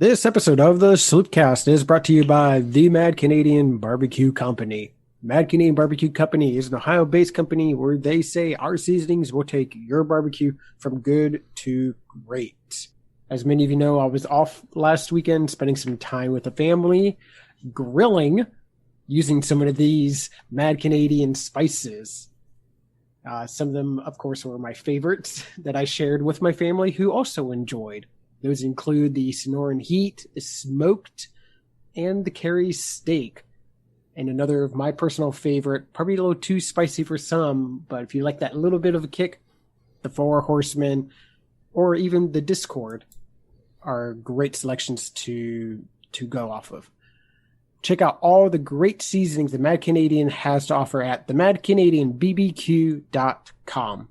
This episode of the Sloopcast is brought to you by the Mad Canadian Barbecue Company. Mad Canadian Barbecue Company is an Ohio-based company where they say our seasonings will take your barbecue from good to great. As many of you know, I was off last weekend spending some time with the family, grilling, using some of these Mad Canadian spices. Some of them, of course, were my favorites that I shared with my family who also enjoyed. Those include the Sonoran Heat, the Smoked, and the Kerry Steak. And another of my personal favorite, probably a little too spicy for some, but if you like that little bit of a kick, the Four Horsemen, or even the Discord are great selections to go off of. Check out all the great seasonings the Mad Canadian has to offer at themadcanadianbbq.com.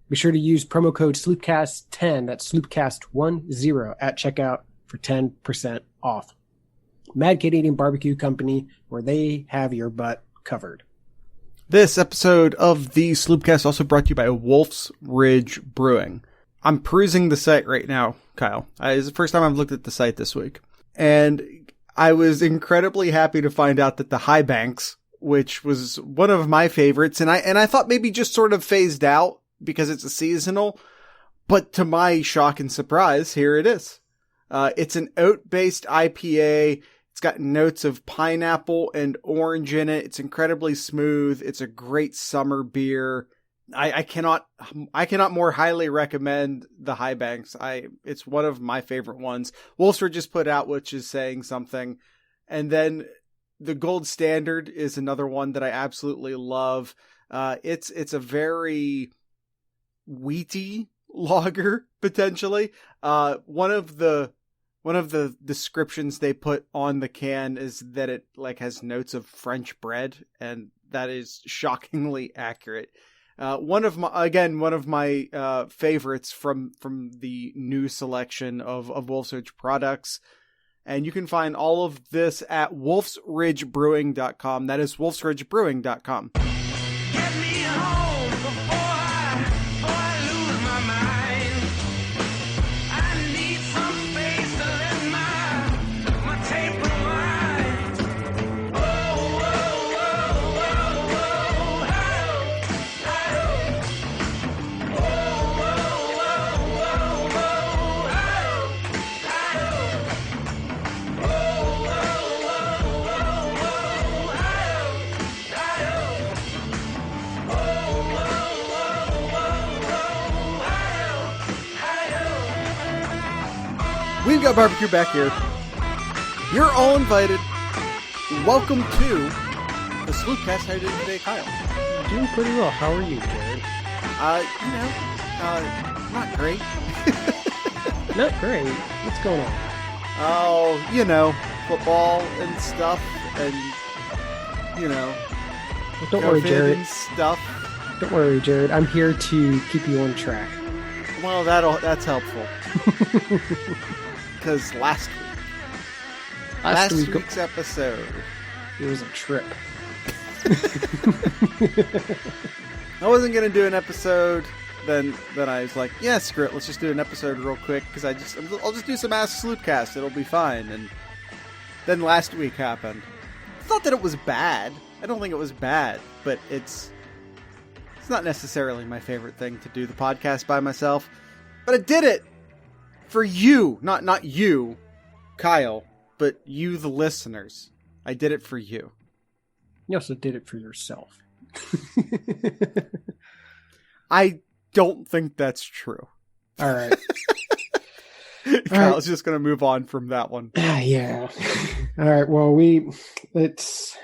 Be sure to use promo code SloopCast10, that's SloopCast10 at checkout for 10% off. Mad Canadian Barbecue Company, where they have your butt covered. This episode of the Sloopcast also brought to you by Wolf's Ridge Brewing. I'm perusing the site right now, Kyle. It's the first time I've looked at the site this week. And I was incredibly happy to find out that the High Banks, which was one of my favorites, and I thought maybe just sort of phased out because it's a seasonal, but to my shock and surprise, here it is. It's an oat-based IPA. It's got notes of pineapple and orange in it. It's incredibly smooth. It's a great summer beer. I cannot more highly recommend the High Banks. It's one of my favorite ones. Wolfsford just put out, which is saying something. And then the Gold Standard is another one that I absolutely love. It's a very wheaty lager, potentially. One of the descriptions they put on the can is that it has notes of French bread, and that is shockingly accurate. One of my favorites from the new selection of Wolf's Ridge products. And you can find all of this at wolfsridgebrewing.com. That is wolfsridgebrewing.com. Get me home before I lose my mind. I need some space to let my tape rewind. Oh, oh, oh, oh, oh, oh, We've got barbecue back here. You're all invited. Welcome to the Sloopcast. How are you doing today, Kyle? Doing pretty well. How are you, Jared? Not great. Not great. What's going on? Oh, football and stuff, and Well, don't worry, COVID Jared. and stuff. Don't worry, Jared. I'm here to keep you on track. Well, that's helpful. Because last week's episode, it was a trip. I wasn't gonna do an episode. Then I was like, yeah, screw it. Let's just do an episode real quick because I'll just do some Ask Sloopcast. It'll be fine. And then last week happened. It's not that it was bad. I don't think it was bad, but it's not necessarily my favorite thing to do the podcast by myself. But I did it for you, not you, Kyle, but you, the listeners. I did it for you. You also did it for yourself. I don't think that's true. All right. Kyle's just going to move on from that one. Yeah. All right. Well, let's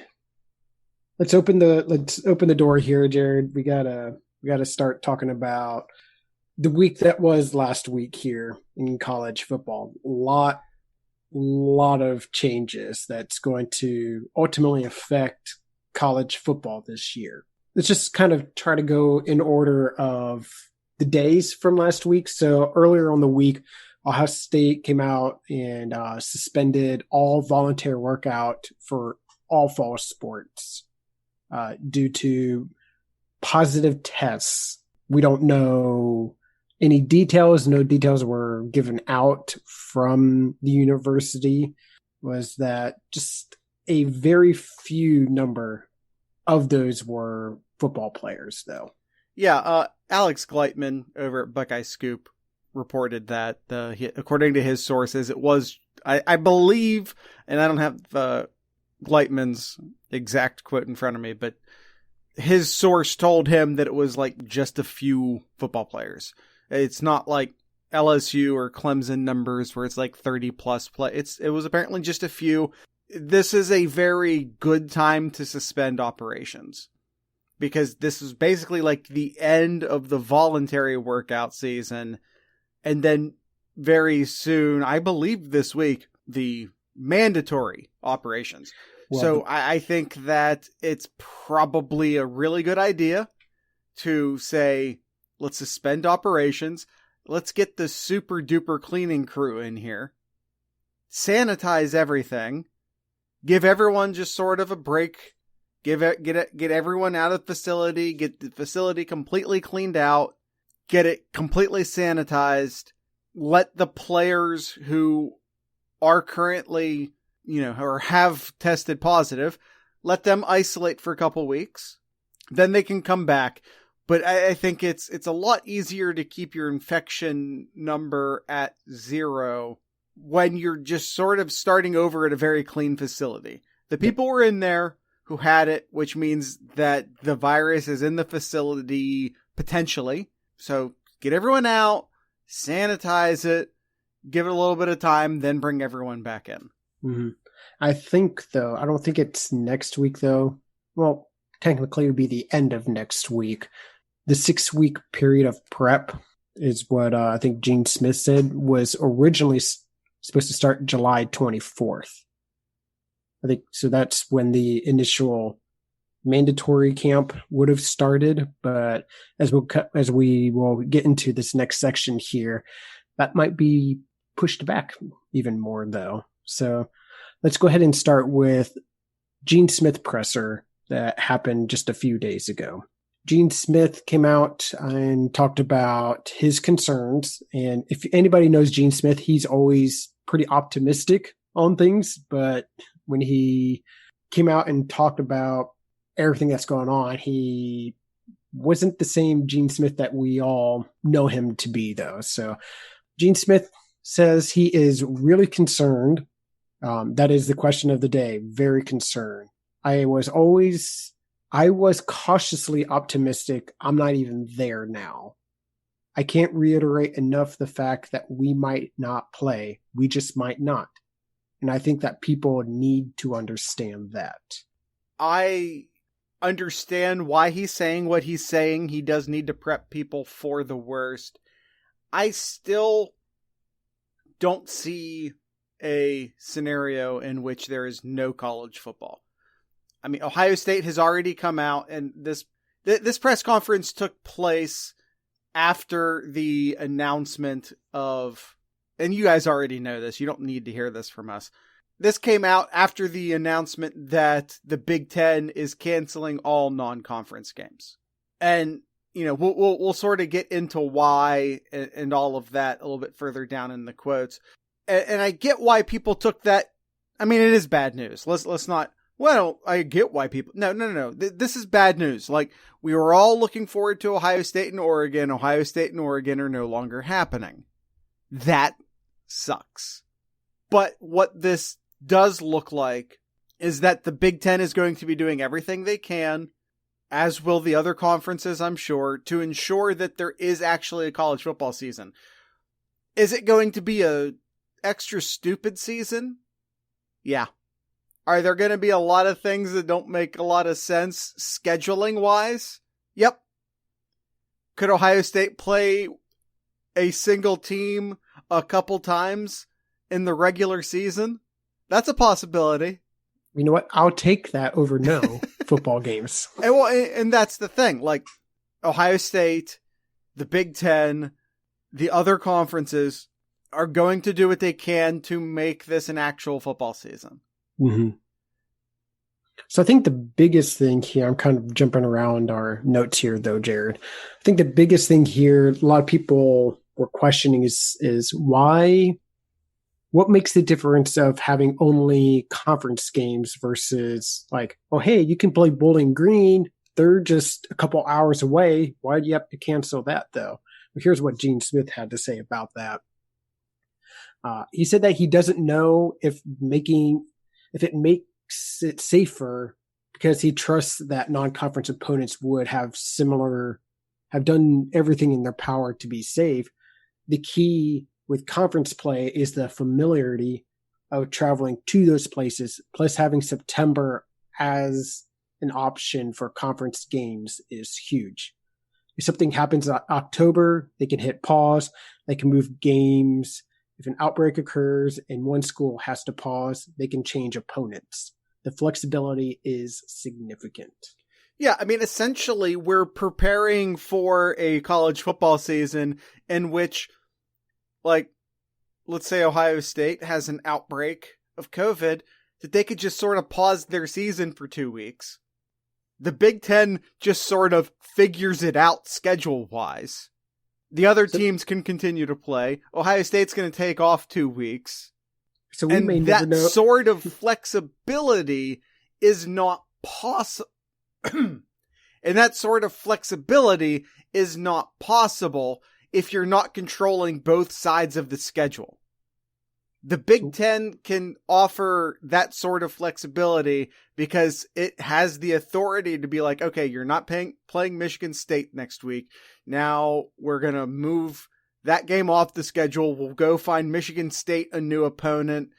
open the door here, Jared. We gotta start talking about the week that was last week here in college football. A lot of changes that's going to ultimately affect college football this year. Let's just kind of try to go in order of the days from last week. So earlier on the week, Ohio State came out and suspended all voluntary workout for all fall sports due to positive tests. We don't know any details. No details were given out from the university. Was that just a very few number of those were football players, though? Yeah, Alex Gleitman over at Buckeye Scoop reported that, according to his sources, it was, I believe, and I don't have Gleitman's exact quote in front of me, but his source told him that it was like just a few football players. It's not like LSU or Clemson numbers where it's like 30 plus play. It was apparently just a few. This is a very good time to suspend operations, because this is basically like the end of the voluntary workout season. And then very soon, I believe this week, the mandatory operations. Well, So I think that it's probably a really good idea to say, let's suspend operations. Let's get the super duper cleaning crew in here. Sanitize everything. Give everyone just sort of a break. Get everyone out of the facility. Get the facility completely cleaned out. Get it completely sanitized. Let the players who are currently, or have tested positive, let them isolate for a couple weeks. Then they can come back. But I think it's a lot easier to keep your infection number at 0 when you're just sort of starting over at a very clean facility. The people were in there who had it, which means that the virus is in the facility potentially. So get everyone out, sanitize it, give it a little bit of time, then bring everyone back in. Mm-hmm. I think, though, I don't think it's next week, though. Well, technically it would be the end of next week. The 6-week period of prep is what I think Gene Smith said was originally supposed to start July 24th. I think so. That's when the initial mandatory camp would have started. But as we will get into this next section here, that might be pushed back even more, though. So let's go ahead and start with Gene Smith presser that happened just a few days ago. Gene Smith came out and talked about his concerns. And if anybody knows Gene Smith, he's always pretty optimistic on things. But when he came out and talked about everything that's going on, he wasn't the same Gene Smith that we all know him to be, though. So Gene Smith says he is really concerned. That is the question of the day. Very concerned. I was cautiously optimistic. I'm not even there now. I can't reiterate enough the fact that we might not play. We just might not. And I think that people need to understand that. I understand why he's saying what he's saying. He does need to prep people for the worst. I still don't see a scenario in which there is no college football. I mean, Ohio State has already come out, and this press conference took place after the announcement of, and you guys already know this, you don't need to hear this from us. This came out after the announcement that the Big Ten is canceling all non-conference games. And, we'll sort of get into why and all of that a little bit further down in the quotes. And I get why people took that. I mean, it is bad news. Let's not. Well, I get why people... No. This is bad news. Like, we were all looking forward to Ohio State and Oregon. Ohio State and Oregon are no longer happening. That sucks. But what this does look like is that the Big Ten is going to be doing everything they can, as will the other conferences, I'm sure, to ensure that there is actually a college football season. Is it going to be a extra stupid season? Yeah. Are there going to be a lot of things that don't make a lot of sense scheduling wise? Yep. Could Ohio State play a single team a couple times in the regular season? That's a possibility. You know what? I'll take that over no football games. And that's the thing. Like, Ohio State, the Big Ten, the other conferences are going to do what they can to make this an actual football season. Mm-hmm. So I think the biggest thing here, I'm kind of jumping around our notes here though, Jared. I think the biggest thing here, a lot of people were questioning is why, what makes the difference of having only conference games versus like, oh, hey, you can play Bowling Green. They're just a couple hours away. Why do you have to cancel that though? Well, here's what Gene Smith had to say about that. He said that he doesn't know if it makes it safer because he trusts that non-conference opponents would have done everything in their power to be safe. The key with conference play is the familiarity of traveling to those places, plus having September as an option for conference games is huge. If something happens in October, they can hit pause, they can move games. If an outbreak occurs and one school has to pause, they can change opponents. The flexibility is significant. Yeah, I mean, essentially, we're preparing for a college football season in which, like, let's say Ohio State has an outbreak of COVID, that they could just sort of pause their season for 2 weeks. The Big Ten just sort of figures it out schedule-wise. The other teams can continue to play. Ohio State's going to take off 2 weeks. So we may never know. That sort of flexibility is not possible. And that sort of flexibility is not possible if you're not controlling both sides of the schedule. The Big Ten can offer that sort of flexibility because it has the authority to be like, okay, you're not playing Michigan State next week. Now we're going to move that game off the schedule. We'll go find Michigan State a new opponent.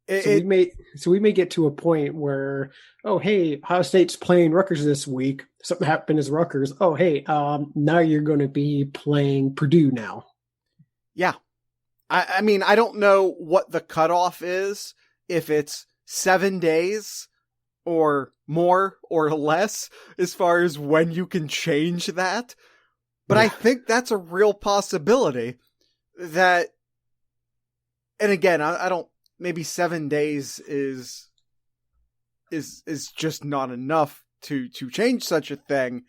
We may get to a point where, oh, hey, Ohio State's playing Rutgers this week. Something happened as Rutgers. Oh, hey, now you're going to be playing Purdue now. Yeah. I mean, I don't know what the cutoff is, if it's 7 days or more or less as far as when you can change that. But yeah. I think that's a real possibility that, and again, I don't, maybe 7 days is just not enough to change such a thing.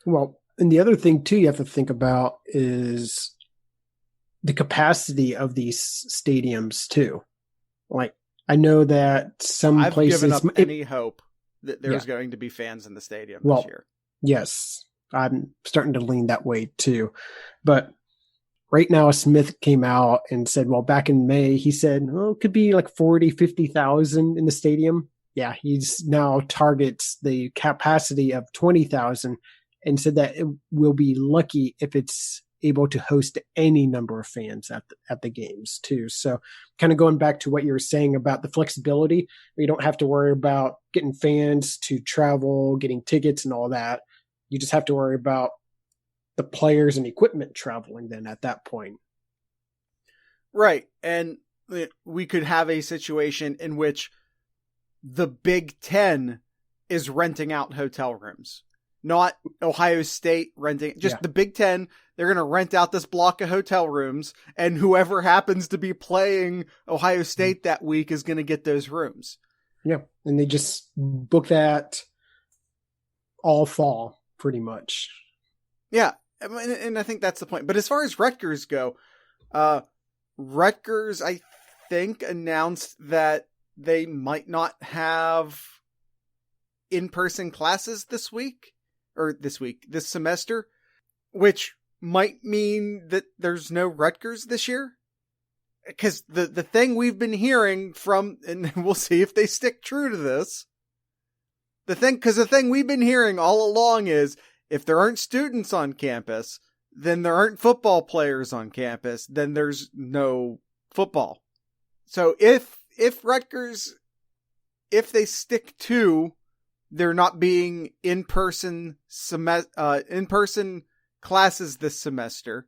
Well, and the other thing too you have to think about is the capacity of these stadiums too. Like, I know that some places... I've given up any hope that there's going to be fans in the stadium this year. Yes, I'm starting to lean that way too. But right now, Smith came out and said, well, back in May, he said, it could be like 40, 50,000 in the stadium. Yeah, he's now targets the capacity of 20,000 and said that it will be lucky if it's able to host any number of fans at the games too. So kind of going back to what you were saying about the flexibility, you don't have to worry about getting fans to travel, getting tickets and all that. You just have to worry about the players and equipment traveling then at that point. Right. And we could have a situation in which the Big Ten is renting out hotel rooms. Not Ohio State renting, just the Big Ten. They're going to rent out this block of hotel rooms, and whoever happens to be playing Ohio State that week is going to get those rooms. Yeah, and they just book that all fall, pretty much. Yeah, and I think that's the point. But as far as Rutgers go, Rutgers, I think, announced that they might not have in-person classes this semester, which might mean that there's no Rutgers this year. Because the thing we've been hearing from, and we'll see if they stick true to this, the thing we've been hearing all along is, if there aren't students on campus, then there aren't football players on campus, then there's no football. So if Rutgers, if they stick to there not being in-person classes this semester,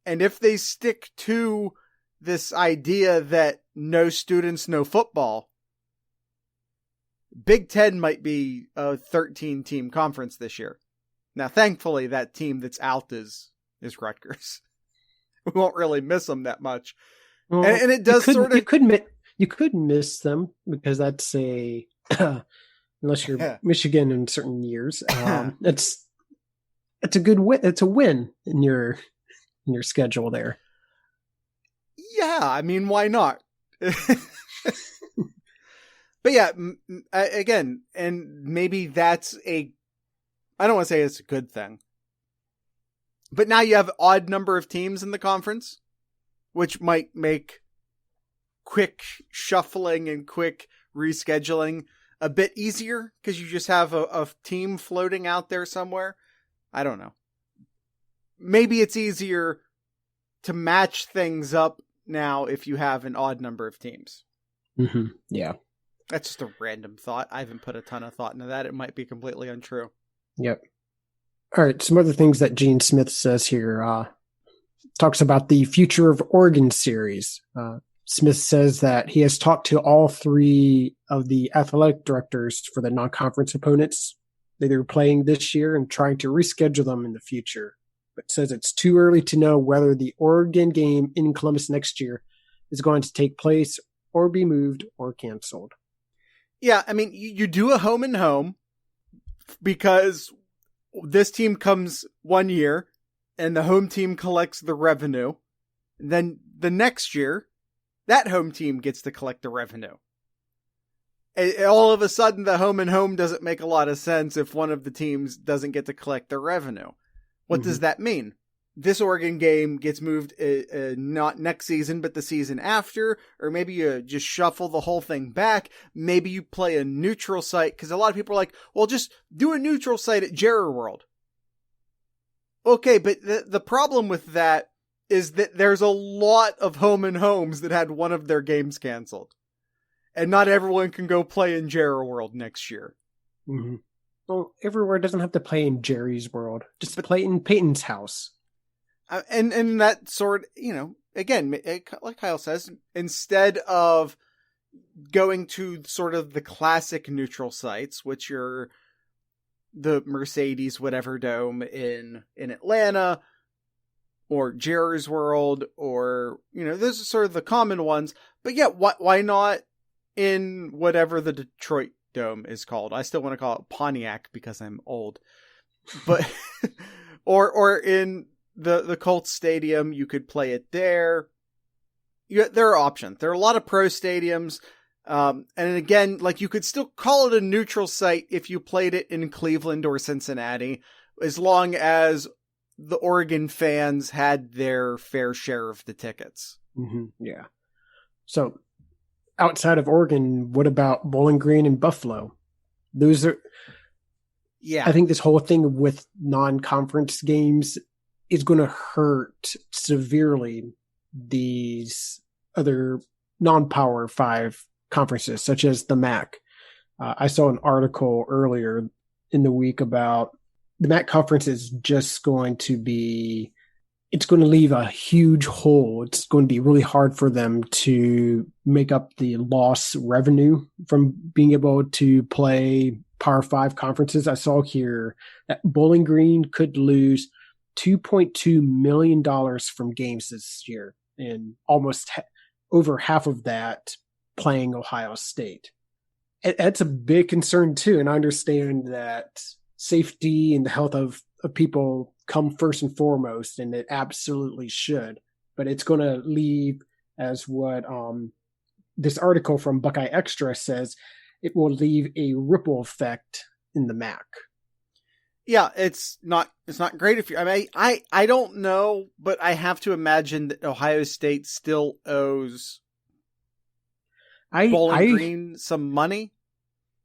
and if they stick to this idea that no students, no football, Big Ten might be a 13-team conference this year. Now, thankfully, that team that's out is Rutgers. We won't really miss them that much. Well, and it does you could miss them because that's unless you're Michigan in certain years. It's a good win. It's a win in your schedule there. Yeah, I mean, why not? But yeah, again, and maybe that's I don't want to say it's a good thing, but now you have an odd number of teams in the conference, which might make quick shuffling and quick rescheduling a bit easier because you just have a team floating out there somewhere. I don't know. Maybe it's easier to match things up now if you have an odd number of teams. Mm-hmm. Yeah. That's just a random thought. I haven't put a ton of thought into that. It might be completely untrue. Yep. All right. Some other things that Gene Smith says here. Talks about the Future of Oregon series. Smith says that he has talked to all three of the athletic directors for the non-conference opponents that they were playing this year and trying to reschedule them in the future. But says it's too early to know whether the Oregon game in Columbus next year is going to take place or be moved or canceled. Yeah, I mean, you do a home and home because this team comes one year and the home team collects the revenue. Then the next year, that home team gets to collect the revenue. And all of a sudden, the home and home doesn't make a lot of sense if one of the teams doesn't get to collect the revenue. What does that mean? This Oregon game gets moved not next season, but the season after, or maybe you just shuffle the whole thing back. Maybe you play a neutral site, because a lot of people are like, well, just do a neutral site at Jerry World. Okay, but the problem with that is that there's a lot of home and homes that had one of their games canceled. And not everyone can go play in Jerry World next year. Mm-hmm. Well, everywhere doesn't have to play in Jerry's World. Just play in Peyton's house. And that sort, again, like Kyle says, instead of going to sort of the classic neutral sites, which are the Mercedes whatever dome in Atlanta, or Jerry's World, or, those are sort of the common ones. But yeah, why not in whatever the Detroit Dome is called? I still want to call it Pontiac because I'm old. But, or in the Colts Stadium, you could play it there. There are options. There are a lot of pro stadiums. And again, like, you could still call it a neutral site if you played it in Cleveland or Cincinnati, as long as the Oregon fans had their fair share of the tickets. Mm-hmm. Yeah. So outside of Oregon, what about Bowling Green and Buffalo? Those are, yeah. I think this whole thing with non-conference games is going to hurt severely these other non-Power 5 conferences, such as the MAC. I saw an article earlier in the week about the MAC conference is just going to be, it's going to leave a huge hole. It's going to be really hard for them to make up the lost revenue from being able to play Power 5 conferences. I saw here that Bowling Green could lose $2.2 million from games this year, and almost over half of that playing Ohio State. That's a big concern too, and I understand that safety and the health of people come first and foremost, and it absolutely should. But it's going to leave, as what this article from Buckeye Extra says, it will leave a ripple effect in the MAC. Yeah, it's not great if you. I mean, I don't know, but I have to imagine that Ohio State still owes Bowling Green some money.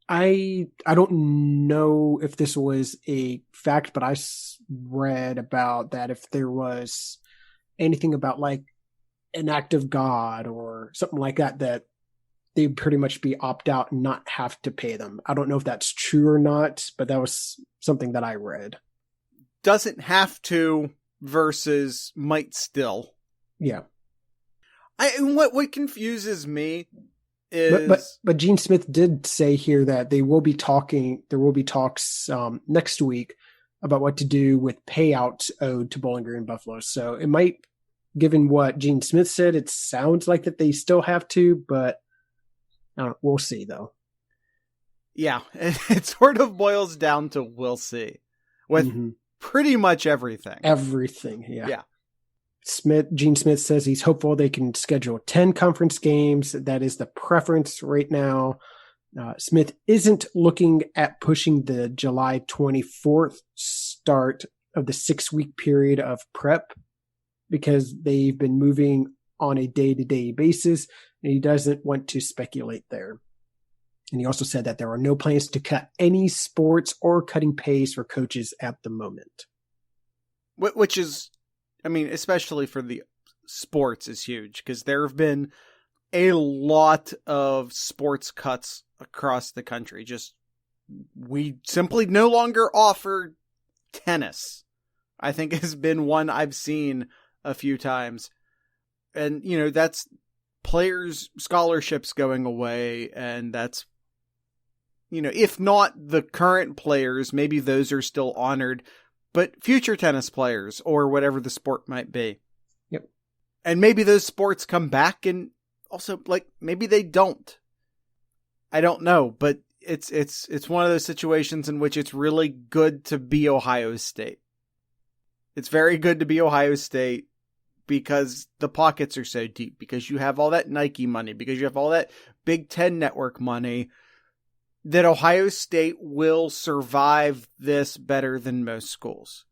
I don't know if this was a fact, but I read about that if there was anything about like an act of God or something like that, that they'd pretty much be opt out and not have to pay them. I don't know if that's true or not, but that was something that I read. Doesn't have to versus might still. Yeah. What confuses me is, but Gene Smith did say here that there will be talks next week about what to do with payouts owed to Bowling Green and Buffalo. So it might, given what Gene Smith said, it sounds like that they still have to, but we'll see though. Yeah, it sort of boils down to we'll see with pretty much everything. Everything, yeah. Yeah. Gene Smith says he's hopeful they can schedule 10 conference games. That is the preference right now. Smith isn't looking at pushing the July 24th start of the 6-week period of prep because they've been moving on a day-to-day basis, and he doesn't want to speculate there. And he also said that there are no plans to cut any sports or cutting pays for coaches at the moment. Which is, I mean, especially for the sports is huge because there have been a lot of sports cuts across the country. Just, we simply no longer offer tennis, I think has been one I've seen a few times. And, you know, that's players' scholarships going away. And that's, you know, if not the current players, maybe those are still honored, but future tennis players or whatever the sport might be. Yep. And maybe those sports come back and also, like, maybe they don't. I don't know, but it's one of those situations in which it's really good to be Ohio State. It's very good to be Ohio State because the pockets are so deep, because you have all that Nike money, because you have all that Big Ten Network money, that Ohio State will survive this better than most schools.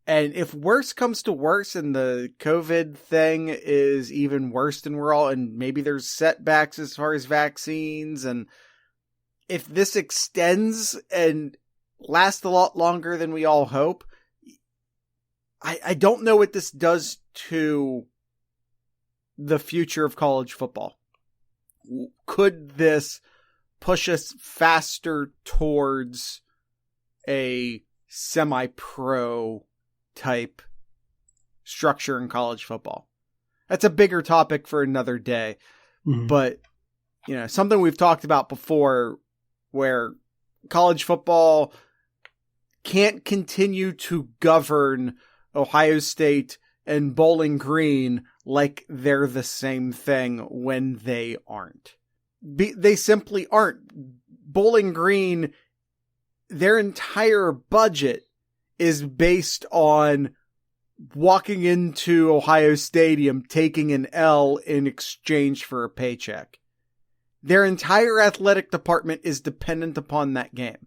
And if worse comes to worse and the COVID thing is even worse than we're all, and maybe there's setbacks as far as vaccines, and if this extends and lasts a lot longer than we all hope, I don't know what this does to the future of college football. Could this push us faster towards a semi-pro type structure in college football? That's a bigger topic for another day. But, you know, something we've talked about before where college football can't continue to govern Ohio State and Bowling Green like they're the same thing when they aren't. They simply aren't. Bowling Green, their entire budget is based on walking into Ohio Stadium, taking an L in exchange for a paycheck. Their entire athletic department is dependent upon that game.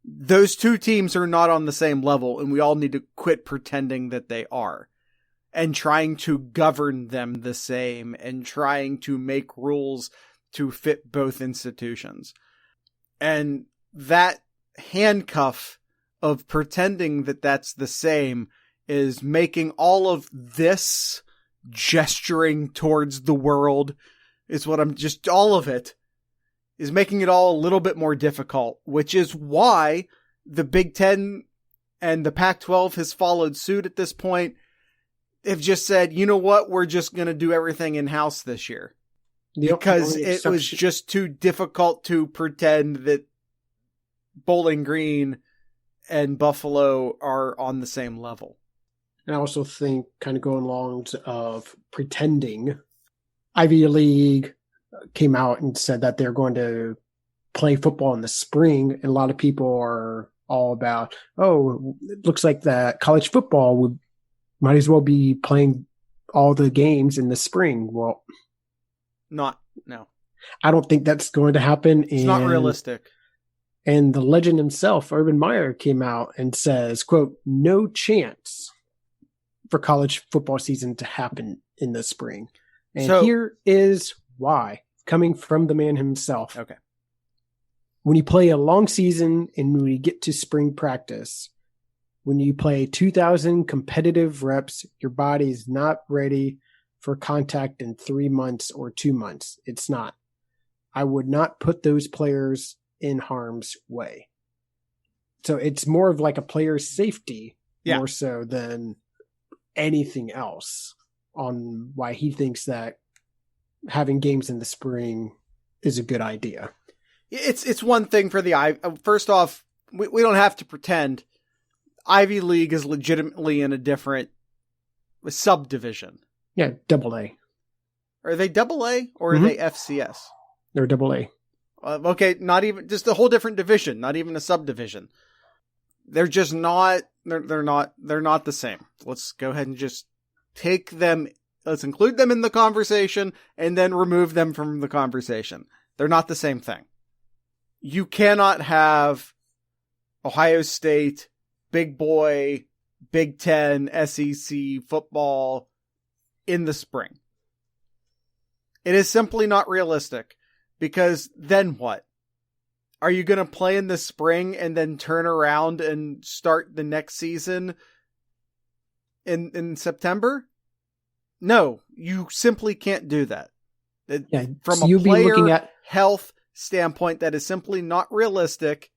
Those two teams are not on the same level, and we all need to quit pretending that they are. And trying to govern them the same, and trying to make rules to fit both institutions. And that handcuff of pretending that that's the same is making all of this gesturing towards the world is what all of it is making it all a little bit more difficult, which is why the Big Ten and the Pac-12 has followed suit at this point. They've just said, you know what, we're just going to do everything in-house this year. Because it was just too difficult to pretend that Bowling Green and Buffalo are on the same level. And I also think, kind of going along of pretending, Ivy League came out and said that they're going to play football in the spring. And a lot of people are all about, it looks like that college football might as well be playing all the games in the spring. Well, no. I don't think that's going to happen. It's not realistic. And the legend himself, Urban Meyer, came out and says, quote, no chance for college football season to happen in the spring. And here is why, coming from the man himself. Okay. When you play a long season and when you get to spring practice, when you play 2,000 competitive reps, your body is not ready for contact in 3 months or 2 months. It's not. I would not put those players in harm's way. So it's more of like a player's safety, more so than anything else, on why he thinks that having games in the spring is a good idea. It's one thing for first off, we don't have to pretend Ivy League is legitimately in a different subdivision. Yeah, AA. Are they AA or are they FCS? They're AA. Okay, not even, just a whole different division, not even a subdivision. They're just not, they're not the same. Let's go ahead and just let's include them in the conversation and then remove them from the conversation. They're not the same thing. You cannot have Ohio State, Big Boy, Big Ten, SEC football in the spring. It is simply not realistic, because then what? Are you going to play in the spring and then turn around and start the next season in September? No, you simply can't do that. From a player health standpoint, that is simply not realistic.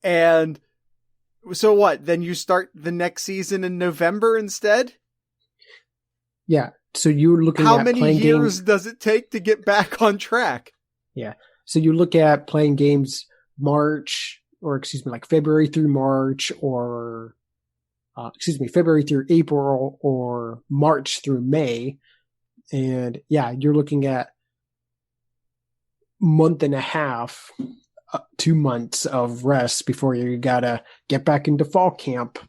And so what? Then you start the next season in November instead? Yeah. So you're looking at how many years does it take to get back on track? Yeah. So you look at playing games like February through March, or February through April, or March through May. And yeah, you're looking at month and a half, 2 months of rest before you gotta get back into fall camp,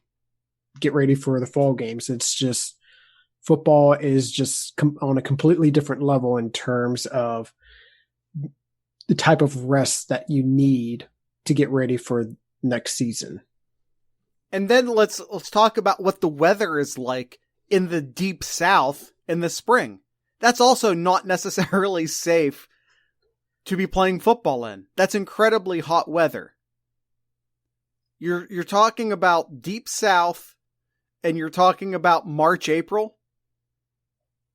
get ready for the fall games. It's just, football is just on a completely different level in terms of the type of rest that you need to get ready for next season. And then let's talk about what the weather is like in the deep South in the spring. That's also not necessarily safe to be playing football in. That's incredibly hot weather. You're talking about deep South, and you're talking about March, April.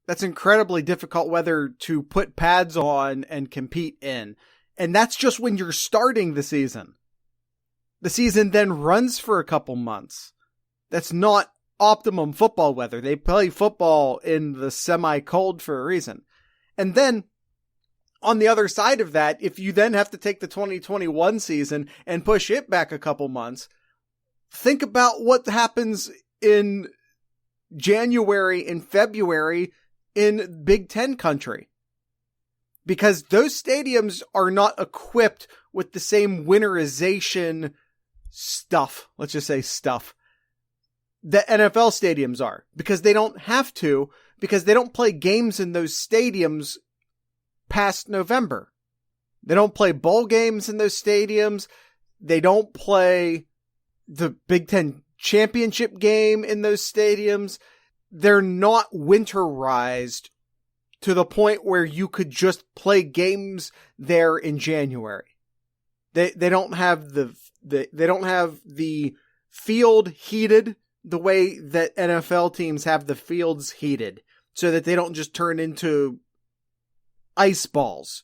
That's incredibly difficult weather to put pads on and compete in. And that's just when you're starting the season. The season then runs for a couple months. That's not optimum football weather. They play football in the semi-cold for a reason. And then, on the other side of that, if you then have to take the 2021 season and push it back a couple months, think about what happens in January and February in Big Ten country. Because those stadiums are not equipped with the same winterization stuff, let's just say stuff, that NFL stadiums are. Because they don't have to, because they don't play games in those stadiums past November. They don't play bowl games in those stadiums. They don't play the Big Ten championship game in those stadiums. They're not winterized to the point where you could just play games there in January. They don't have the field heated the way that NFL teams have the fields heated, so that they don't just turn into ice balls.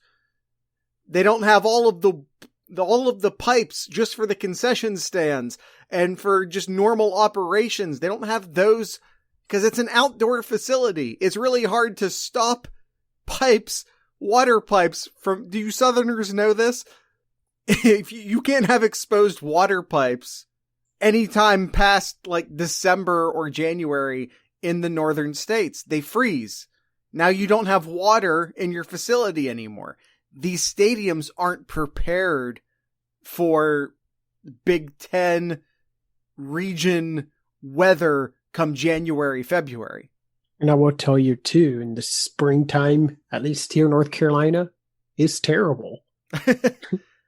They don't have all of the pipes just for the concession stands and for just normal operations. They don't have those, because it's an outdoor facility. It's really hard to stop water pipes from, do you Southerners know this? If you can't have exposed water pipes anytime past like December or January in the northern states. They freeze. Now you don't have water in your facility anymore. These stadiums aren't prepared for Big Ten region weather come January, February. And I will tell you too, in the springtime, at least here in North Carolina, it's terrible.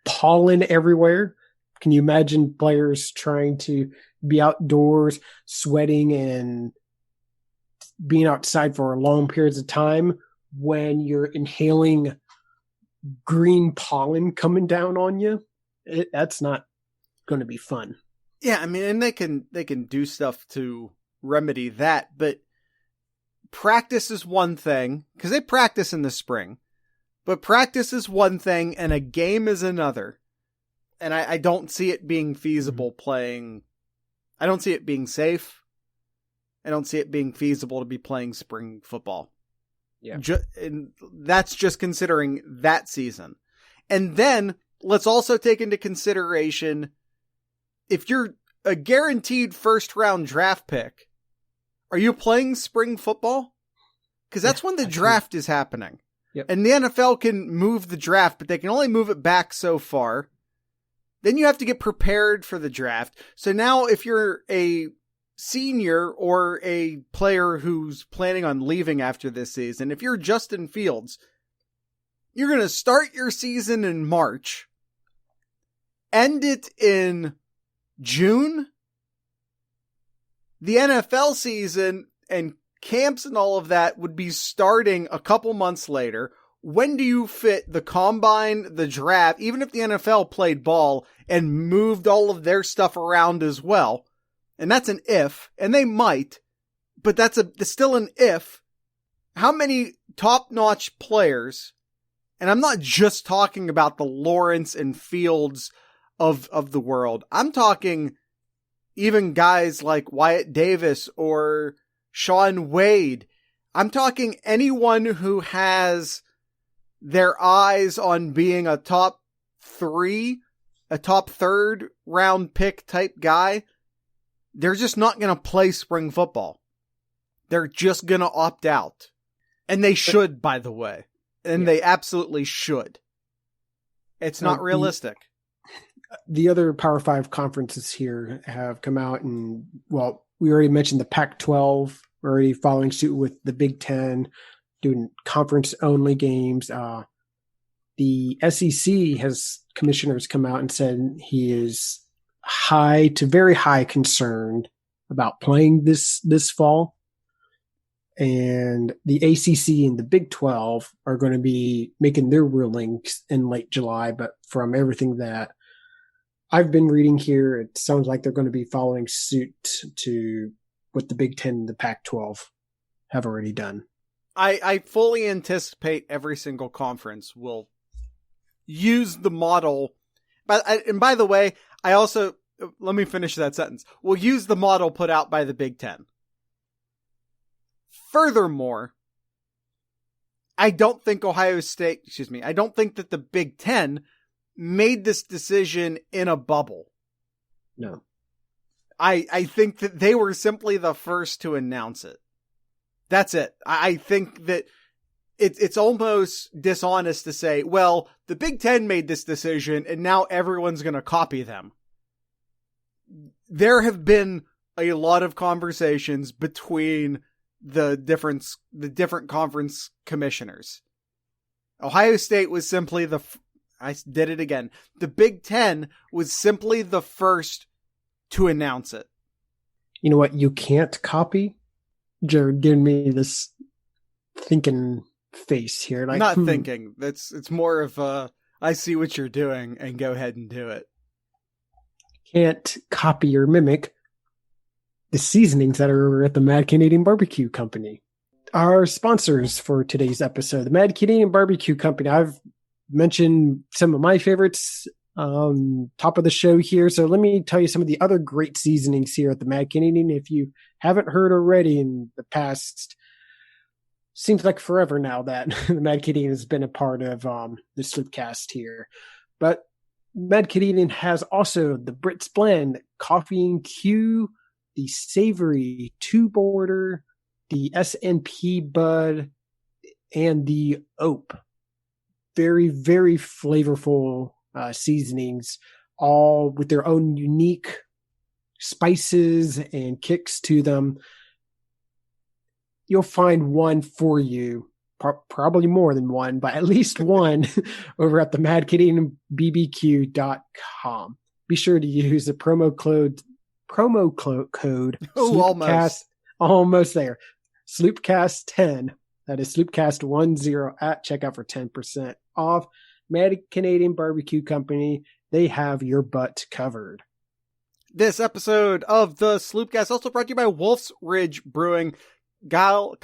Pollen everywhere. Can you imagine players trying to be outdoors, sweating and being outside for long periods of time when you're inhaling green pollen coming down on you? That's not going to be fun. Yeah, I mean, and they can do stuff to remedy that, but practice is one thing, because they practice in the spring, but practice is one thing and a game is another. And I don't see it being feasible playing. I don't see it being safe. I don't see it being feasible to be playing spring football. Yeah. And that's just considering that season. And then let's also take into consideration, if you're a guaranteed first round draft pick, are you playing spring football? Because that's when the draft is happening. Yep. And the NFL can move the draft, but they can only move it back so far. Then you have to get prepared for the draft. So now if you're a senior or a player who's planning on leaving after this season, if you're Justin Fields, you're going to start your season in March, end it in June. The NFL season and camps and all of that would be starting a couple months later. When do you fit the combine, the draft, even if the NFL played ball and moved all of their stuff around as well? And that's an if, and they might, but that's still an if. How many top-notch players, and I'm not just talking about the Lawrence and Fields of the world. I'm talking even guys like Wyatt Davis or Sean Wade. I'm talking anyone who has their eyes on being a top 3, a top 3rd round pick type guy. They're just not going to play spring football. They're just going to opt out. And they should, by the way. And they absolutely should. It's not realistic. The other Power 5 conferences here have come out and, well, we already mentioned the Pac-12 already following suit with the Big Ten, doing conference-only games. The SEC has commissioners come out and said he is high to very high concerned about playing this fall. And the ACC and the Big 12 are going to be making their rulings in late July. But from everything that I've been reading here, it sounds like they're going to be following suit to what the Big 10 and the Pac-12 have already done. I fully anticipate every single conference will use the model. And by the way, I also, let me finish that sentence. We'll use the model put out by the Big 10. Furthermore, I don't think I don't think that the Big 10 made this decision in a bubble. No. I think that they were simply the first to announce it. That's it. I think that it's almost dishonest to say, well, the Big 10 made this decision and now everyone's going to copy them. There have been a lot of conversations between the different conference commissioners. Ohio State was simply I did it again. The Big 10 was simply the first to announce it. You know what you can't copy? Jared giving me this thinking face here. Like, Not thinking. It's more of I see what you're doing and go ahead and do it. Can't copy or mimic the seasonings that are over at the Mad Canadian Barbecue Company. Our sponsors for today's episode, the Mad Canadian Barbecue Company. I've mentioned some of my favorites top of the show here. So let me tell you some of the other great seasonings here at the Mad Canadian. If you haven't heard already in the past, seems like forever now that the Mad Canadian has been a part of the Sloopcast here. But Mad Canadian has also the Brits Blend, Coffee and Q, the Savory 2-Border, the S&P Bud, and the Ope. Very, very flavorful seasonings, all with their own unique spices and kicks to them. You'll find one for you, probably more than one, but at least one over at the madcanadianbbq.com. Be sure to use the promo code Sloopcast, almost there. Sloopcast10. That is Sloopcast10 at checkout for 10% off. Mad Canadian Barbecue Company. They have your butt covered. This episode of the Sloopcast also brought to you by Wolf's Ridge Brewing. Kyle?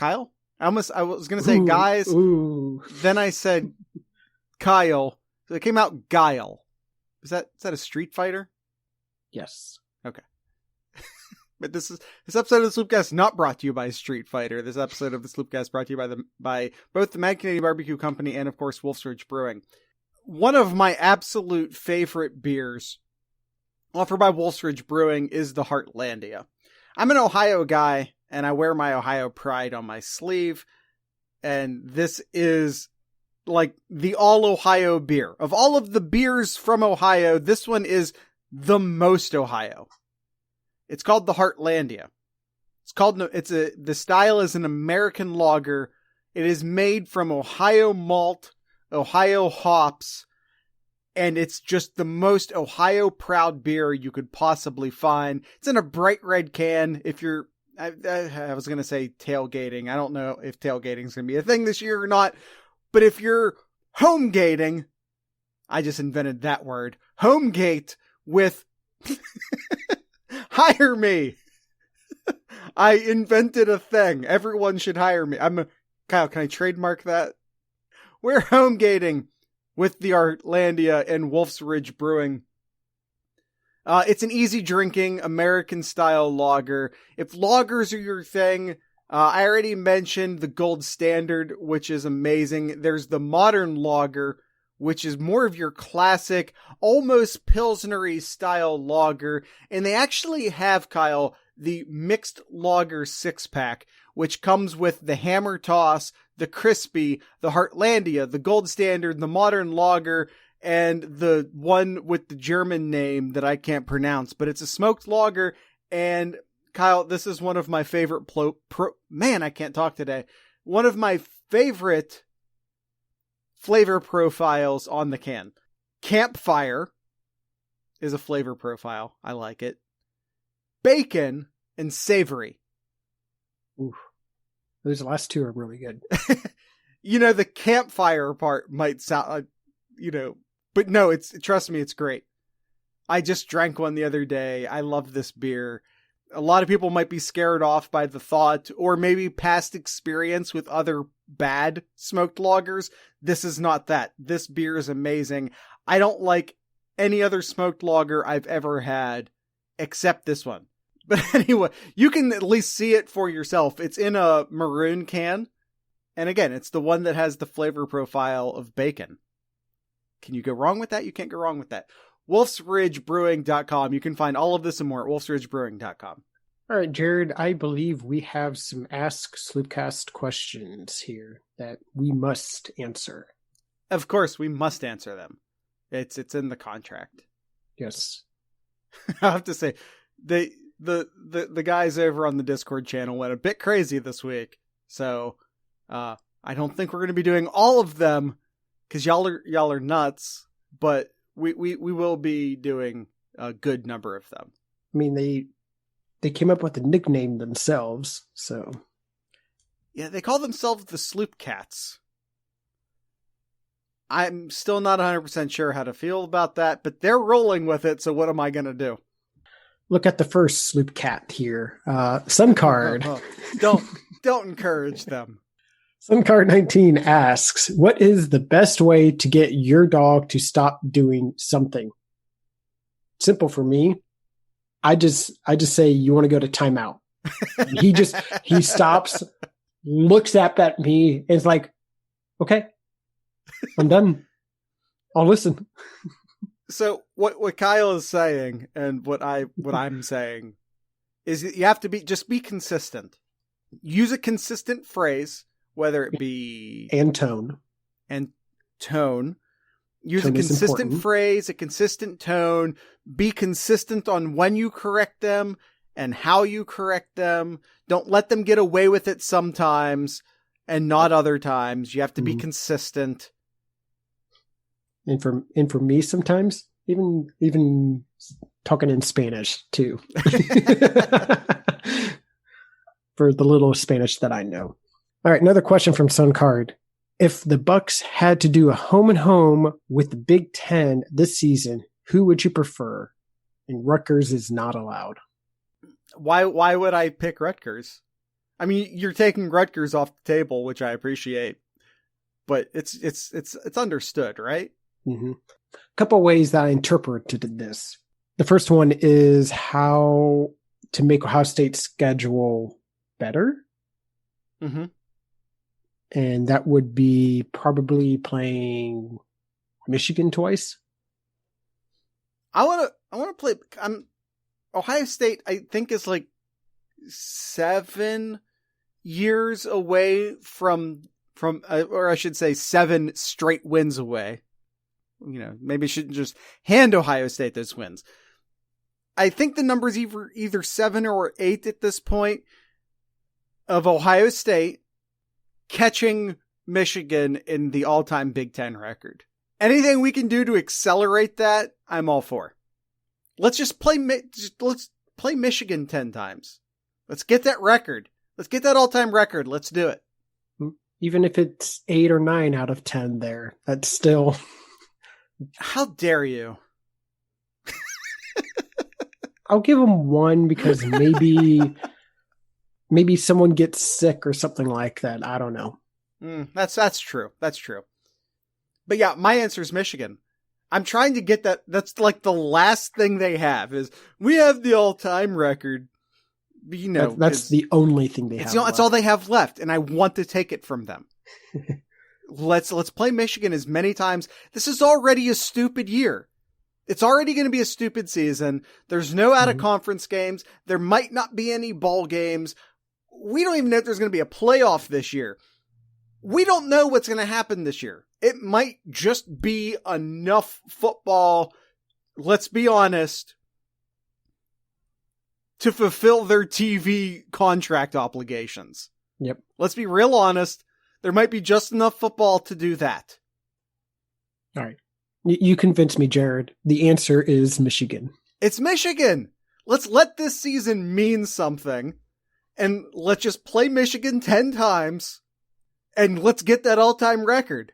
I was going to say guys. Ooh. Then I said Kyle. So it came out Guile. Is that a Street Fighter? Yes. Okay. But this episode of the Sloopcast is not brought to you by Street Fighter. This episode of the Sloopcast brought to you by both the Mad Canadian Barbecue Company and, of course, Wolf's Ridge Brewing. One of my absolute favorite beers offered by Wolf's Ridge Brewing is the Heartlandia. I'm an Ohio guy, and I wear my Ohio pride on my sleeve. And this is like the all Ohio beer. Of all of the beers from Ohio, this one is the most Ohio. It's called the Heartlandia. The style is an American lager. It is made from Ohio malt, Ohio hops, and it's just the most Ohio proud beer you could possibly find. It's in a bright red can. If you're, I was going to say tailgating. I don't know if tailgating is going to be a thing this year or not, but if you're home gating, I just invented that word, home gate with hire me. I invented a thing. Everyone should hire me. Kyle, can I trademark that? We're home gating with the Heartlandia and Wolf's Ridge Brewing. It's an easy drinking American style lager. If lagers are your thing, I already mentioned the Gold Standard, which is amazing. There's the Modern Lager, which is more of your classic, almost Pilsnery style lager. And they actually have, Kyle, the mixed lager 6-pack, which comes with the Hammer Toss, the Crispy, the Heartlandia, the Gold Standard, the Modern Lager, and the one with the German name that I can't pronounce, but it's a smoked lager. And Kyle, this is one of my favorite man, I can't talk today. One of my favorite flavor profiles on the can. Campfire is a flavor profile. I like it. Bacon and savory. Ooh. Those last two are really good. The campfire part might sound, but no, trust me, it's great. I just drank one the other day. I love this beer. A lot of people might be scared off by the thought or maybe past experience with other bad smoked lagers. This is not that. This beer is amazing. I don't like any other smoked lager I've ever had except this one. But anyway, you can at least see it for yourself. It's in a maroon can. And again, it's the one that has the flavor profile of bacon. Can you go wrong with that? You can't go wrong with that. wolfsridgebrewing.com. You can find all of this and more at wolfsridgebrewing.com. All right, Jared, I believe we have some Ask Sloopcast questions here that we must answer. Of course, we must answer them. It's in the contract. Yes. I have to say, the guys over on the Discord channel went a bit crazy this week. So, I don't think we're going to be doing all of them because y'all are nuts, but we will be doing a good number of them. I mean, they came up with a nickname themselves, so. Yeah, they call themselves the Sloop Cats. I'm still not 100% sure how to feel about that, but they're rolling with it, so what am I going to do? Look at the first Sloop Cat here. Suncard. Don't encourage them. Suncard 19 asks, what is the best way to get your dog to stop doing something? Simple for me. I just say, you want to go to timeout. He stops, looks up at me, and is like, okay, I'm done. I'll listen. So what Kyle is saying and what I'm saying is that you have to be consistent. Use a consistent phrase, whether it be and tone. Use Tone a consistent phrase, a consistent tone. Be consistent on when you correct them and how you correct them. Don't let them get away with it sometimes and not other times. You have to be consistent. And for me, sometimes even talking in Spanish too, for the little Spanish that I know. All right, another question from Suncard. If the Bucks had to do a home and home with the Big Ten this season, who would you prefer? And Rutgers is not allowed. Why would I pick Rutgers? I mean, you're taking Rutgers off the table, which I appreciate, but it's understood, right? Mm-hmm. A couple ways that I interpreted this. The first one is how to make Ohio State's schedule better. Mm-hmm. And that would be probably playing Michigan twice. I want to play. Ohio State, I think, is like 7 years away from from, or I should say 7 straight wins away. Maybe shouldn't just hand Ohio State those wins. I think the number's either 7 or 8 at this point of Ohio State catching Michigan in the all-time Big Ten record. Anything we can do to accelerate that, I'm all for. Let's just play Michigan 10 times. Let's get that record. Let's get that all-time record. Let's do it. Even if it's 8 or 9 out of 10 there, that's still... How dare you? I'll give them 1 because maybe someone gets sick or something like that. I don't know. That's true. That's true. But yeah, my answer is Michigan. I'm trying to get that. That's like the last thing they have is we have the all-time record. That's the only thing they have. It's all they have left, and I want to take it from them. Let's play Michigan as many times. This is already a stupid year. It's already going to be a stupid season. There's no out-of-conference games. There might not be any bowl games. We don't even know if there's going to be a playoff this year. We don't know what's going to happen this year. It might just be enough football, let's be honest, to fulfill their TV contract obligations. Yep. Let's be real honest. There might be just enough football to do that. All right. You convinced me, Jared. The answer is Michigan. It's Michigan. Let's let this season mean something. And let's just play Michigan 10 times. And let's get that all-time record.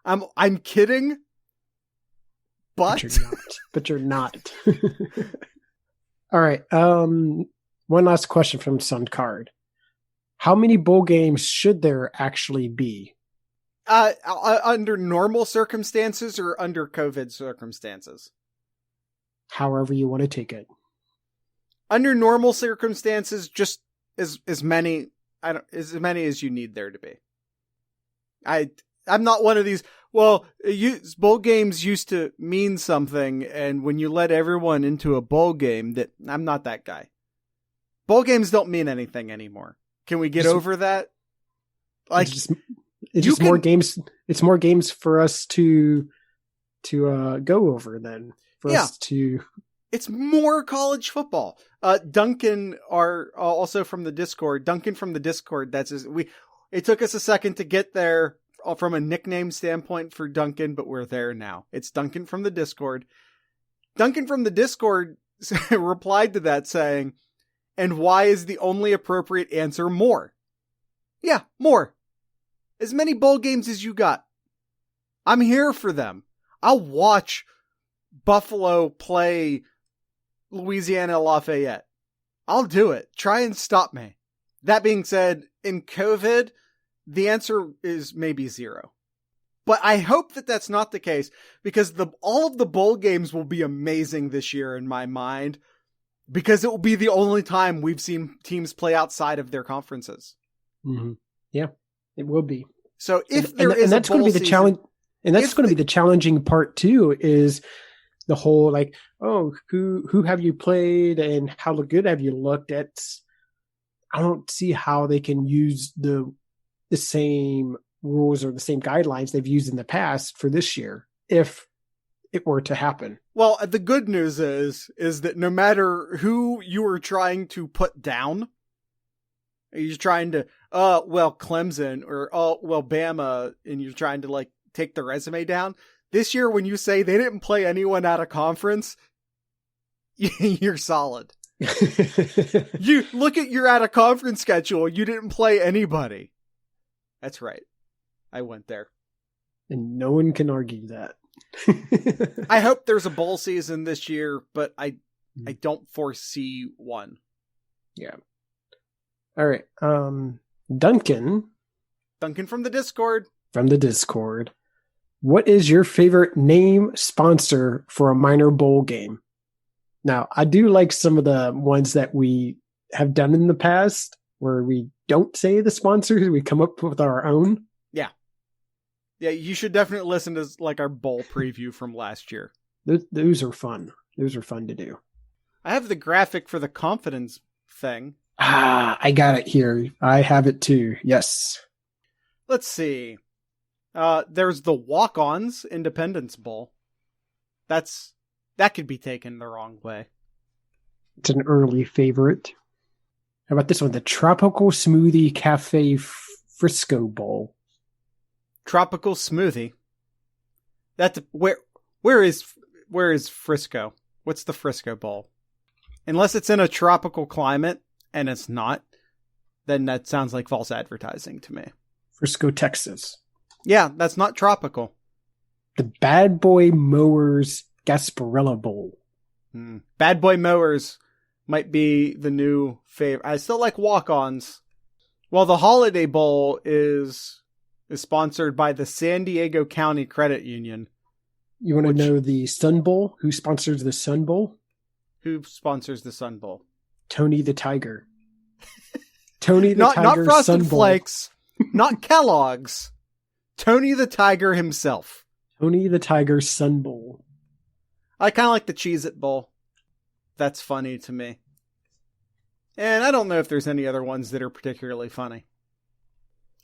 I'm kidding. But you're not. But you're not. All right. One last question from Sun Card. How many bowl games should there actually be? Under normal circumstances or under COVID circumstances? However you want to take it. Under normal circumstances, just as many as you need there to be. I'm not one of these, bowl games used to mean something, and when you let everyone into a bowl game, I'm not that guy. Bowl games don't mean anything anymore. Can we get over that? Like, it's just more games. It's more games for us to go over than for us to. It's more college football. Duncan are also from the Discord. Duncan from the Discord. It took us a second to get there from a nickname standpoint for Duncan, but we're there now. It's Duncan from the Discord. Duncan from the Discord replied to that saying, "And why is the only appropriate answer more?" Yeah, more. As many bowl games as you got. I'm here for them. I'll watch Buffalo play Louisiana Lafayette. I'll do it. Try and stop me. That being said, in COVID, the answer is maybe 0. But I hope that that's not the case, because all of the bowl games will be amazing this year in my mind, because it will be the only time we've seen teams play outside of their conferences. Mm-hmm. Yeah, it will be. So if that's going to be the challenge, and that's going to be the challenging part too, is the whole who have you played and how good have you looked at? I don't see how they can use the same rules or the same guidelines they've used in the past for this year if it were to happen. Well, the good news is that no matter who you are trying to put down, you're trying to, Clemson or, Bama, and you're trying to take the resume down. This year, when you say they didn't play anyone out of conference, you're solid. You look at your out of conference schedule. You didn't play anybody. That's right. I went there. And no one can argue that. I hope there's a bowl season this year, but I don't foresee one. Yeah. All right. Duncan from the Discord. From the Discord. What is your favorite name sponsor for a minor bowl game? Now, I do like some of the ones that we have done in the past where we don't say the sponsors, we come up with our own. Yeah. Yeah, you should definitely listen to our bowl preview from last year. Those are fun. Those are fun to do. I have the graphic for the confidence thing. I got it here. I have it too. Yes. let's see. There's the Walk-Ons Independence Bowl. That could be taken the wrong way. It's an early favorite. How about this one? The Tropical Smoothie Cafe Frisco Bowl. Tropical Smoothie. Where is Frisco? What's the Frisco Bowl? Unless it's in a tropical climate, and it's not, then that sounds like false advertising to me. Frisco, Texas. Yeah, that's not tropical. The Bad Boy Mowers Gasparilla Bowl. Bad Boy Mowers might be the new favorite. I still like Walk-Ons. Well, the Holiday Bowl is sponsored by the San Diego County Credit Union. You want to know the Sun Bowl? Who sponsors the Sun Bowl? Who sponsors the Sun Bowl? Tony the Tiger. Tony the Tiger. Not Frosted Sun Bowl. Flakes. Not Kellogg's. Tony the Tiger himself. Tony the Tiger Sun Bowl. I kind of like the Cheez-It Bowl. That's funny to me. And I don't know if there's any other ones that are particularly funny.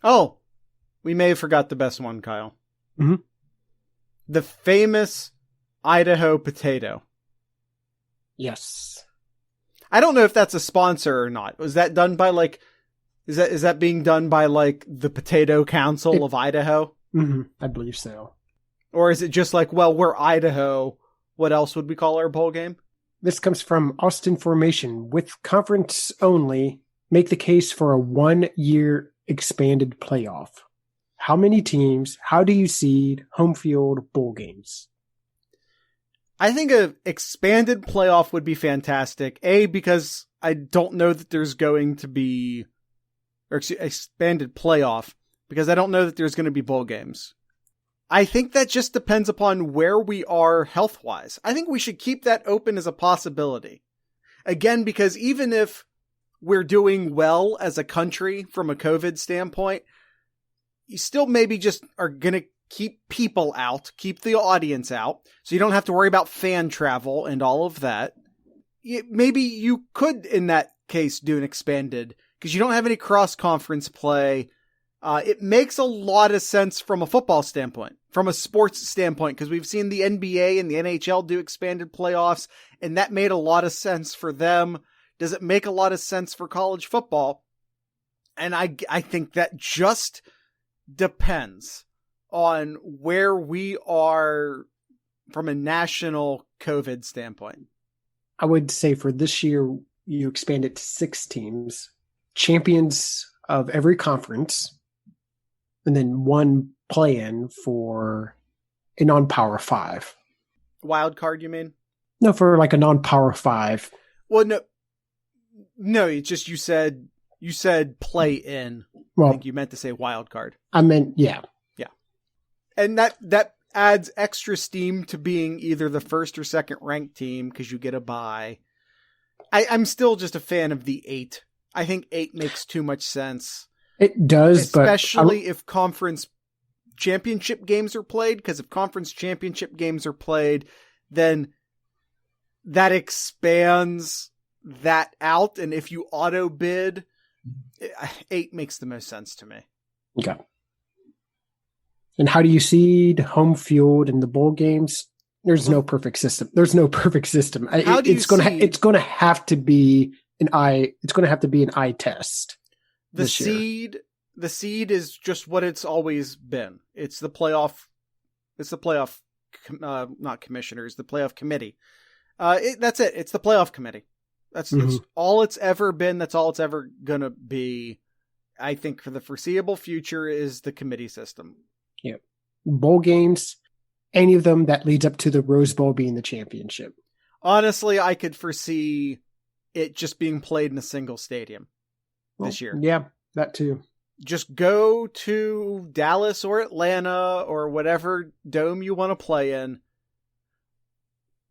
Oh, we may have forgot the best one, Kyle. Mm-hmm. The famous Idaho potato. Yes. I don't know if that's a sponsor or not. Was that done by is that being done by the Potato Council of Idaho? Mm-hmm. I believe so. Or is it just well, we're Idaho. What else would we call our bowl game? This comes from Austin Formation. With conference only, make the case for a 1-year expanded playoff. How many teams? How do you seed home field bowl games? I think an expanded playoff would be fantastic. A, because I don't know that there's going to be expanded playoff because I don't know that there's going to be bowl games. I think that just depends upon where we are health-wise. I think we should keep that open as a possibility. Again, because even if we're doing well as a country from a COVID standpoint, you still maybe just are going to keep people out, keep the audience out, so you don't have to worry about fan travel and all of that. Maybe you could, in that case, do an expanded, because you don't have any cross-conference play. It makes a lot of sense from a football standpoint, from a sports standpoint, because we've seen the NBA and the NHL do expanded playoffs, and that made a lot of sense for them. Does it make a lot of sense for college football? And I think that just depends on where we are from a national COVID standpoint. I would say for this year, you expand it to 6 teams, champions of every conference, and then 1 play-in for a non-power 5. Wild card, you mean? No, for a non-power 5. Well, no, it's just you said play-in. Well, I think you meant to say wild card. I meant, yeah. And that adds extra steam to being either the first or second ranked team because you get a bye. I'm still just a fan of the 8. I think 8 makes too much sense. It does, especially if conference championship games are played, because if conference championship games are played, then that expands that out. And if you auto bid, 8 makes the most sense to me. Okay. And how do you seed home field in the bowl games? There's no perfect system. It's going to have to be an eye test. The seed is just what it's always been. It's the playoff. Not commissioners, the playoff committee. That's it. It's the playoff committee. That's all it's ever been. That's all it's ever going to be. I think for the foreseeable future is the committee system. Yeah. Bowl games, any of them that leads up to the Rose Bowl being the championship. Honestly, I could foresee it just being played in a single stadium this year. Yeah, that too. Just go to Dallas or Atlanta or whatever dome you want to play in.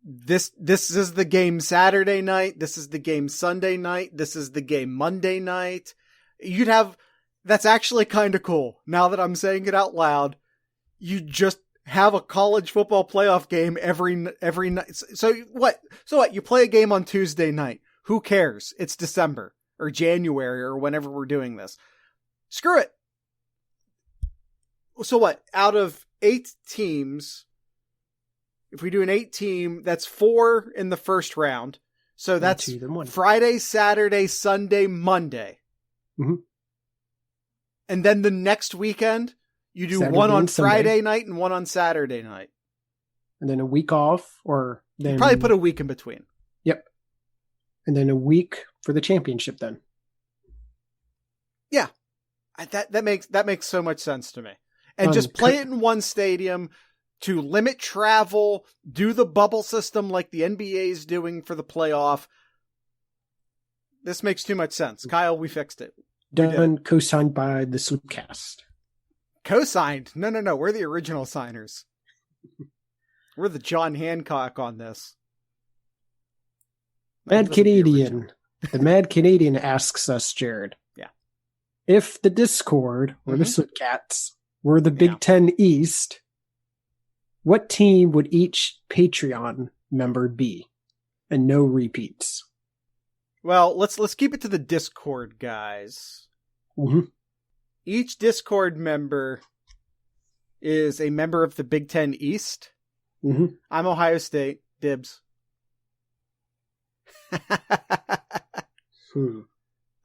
This is the game Saturday night. This is the game Sunday night. This is the game Monday night. That's actually kind of cool. Now that I'm saying it out loud, you just have a college football playoff game every night. So what? You play a game on Tuesday night. Who cares? It's December or January or whenever we're doing this. Screw it. So what? Out of 8 teams, if we do an 8-team, that's 4 in the first round. So that's 2, then 1. Friday, Saturday, Sunday, Monday. Mhm. And then the next weekend, you do Saturday one on and Sunday. Friday night and one on Saturday night. And then a week off, or then You probably put a week in between. Yep. And then a week for the championship then. Yeah. That makes so much sense to me. And just play it in one stadium to limit travel, do the bubble system like the NBA is doing for the playoff. This makes too much sense. Kyle, we fixed it. Done, co-signed by the Sloopcast. Co-signed? No. We're the original signers. We're the John Hancock on this. Mad Canadian. The Mad Canadian asks us, Jared. Yeah. If the Discord or the Sloopcats were the Big Ten East, what team would each Patreon member be? And no repeats. Well, let's keep it to the Discord, guys. Mm-hmm. Each Discord member is a member of the Big Ten East. Mm-hmm. I'm Ohio State. Dibs.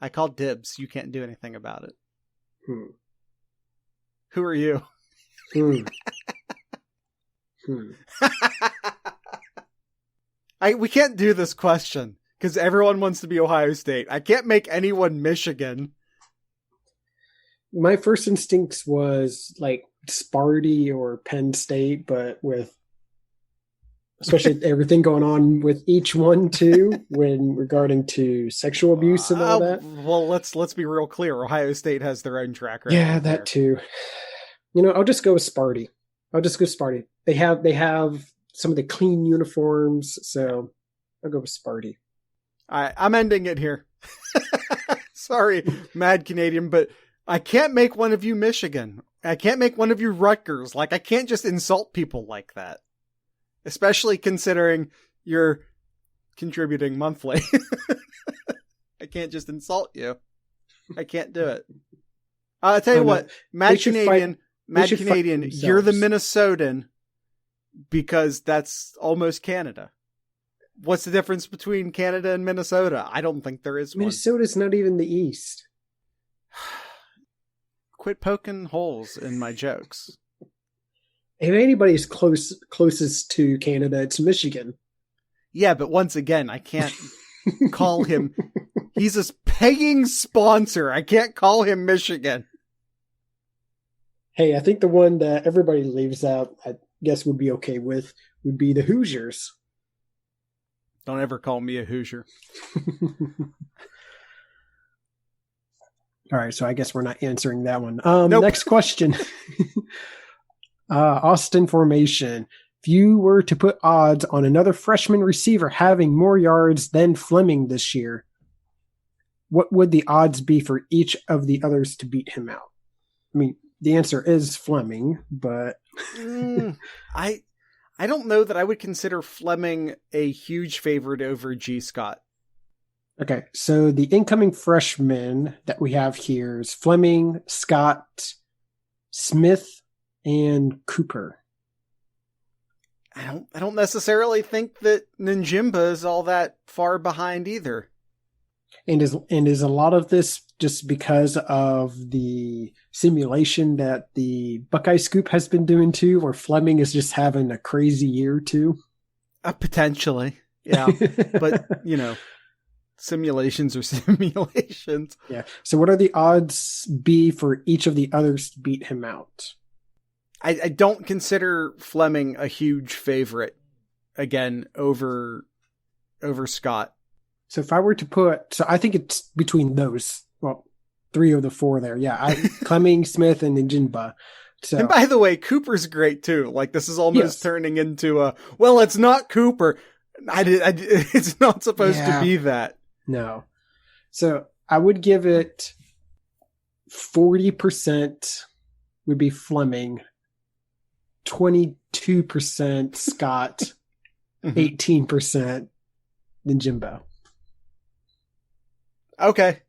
I called dibs. You can't do anything about it. Who are you? We can't do this question because everyone wants to be Ohio State. I can't make anyone Michigan. My first instincts was like Sparty or Penn State, but with especially everything going on with each one too, when regarding to sexual abuse and all that. Well, let's be real clear. Ohio State has their own track record. Yeah, that too. I'll just go with Sparty. They have some of the clean uniforms, so I'll go with Sparty. All right, I'm ending it here. Sorry, Mad Canadian, but I can't make one of you Michigan. I can't make one of you Rutgers. Like, I can't just insult people like that. Especially considering you're contributing monthly. I can't just insult you. I can't do it. I'll tell you what, Mad Canadian, you're the Minnesotan because that's almost Canada. What's the difference between Canada and Minnesota? I don't think there is one. Minnesota's not even the East. Quit poking holes in my jokes. If anybody's closest to Canada, it's Michigan. Yeah, but once again, I can't call him. He's a paying sponsor. I can't call him Michigan. Hey, I think the one that everybody leaves out, I guess would be okay with, would be the Hoosiers. Don't ever call me a Hoosier. All right, so I guess we're not answering that one. Nope. Next question. Austin formation. If you were to put odds on another freshman receiver having more yards than Fleming this year, what would the odds be for each of the others to beat him out? I mean, the answer is Fleming, but I don't know that I would consider Fleming a huge favorite over G. Scott. Okay, so the incoming freshmen that we have here is Fleming, Scott, Smith, and Cooper. I don't necessarily think that Njimba is all that far behind either. And is a lot of this just because of the simulation that the Buckeye Scoop has been doing too, or Fleming is just having a crazy year too? Potentially, yeah. But, simulations are simulations. Yeah. So what are the odds be for each of the others to beat him out? I don't consider Fleming a huge favorite, again, over Scott. So if I were to put, so I think it's between those, well, 3 of the 4 there. Yeah. Fleming, Smith, and Njimba. So, and by the way, Cooper's great too. Like, this is almost turning into well, it's not Cooper. It's not supposed to be that. No. So I would give it 40% would be Fleming, 22% Scott, 18% Njimba. Okay.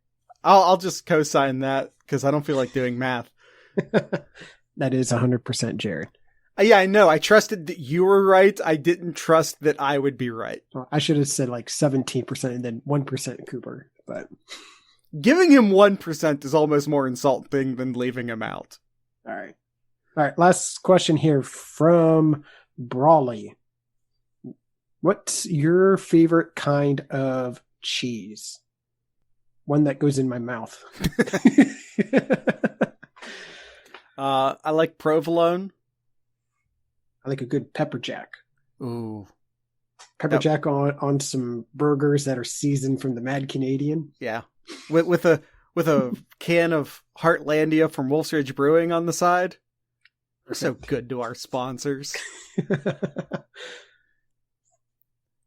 I'll just co-sign that because I don't feel like doing math. That is 100% Jared. Yeah, I know. I trusted that you were right. I didn't trust that I would be right. Well, I should have said like 17% and then 1% Cooper, but Giving him 1% is almost more insulting than leaving him out. all right. All right, last question here from Brawley. What's your favorite kind of cheese? One that goes in my mouth. I like provolone. I like a good pepper jack. Ooh. Pepper jack on some burgers that are seasoned from the Mad Canadian. Yeah. With a can of Heartlandia from Wolf's Ridge Brewing on the side. We're so good to our sponsors.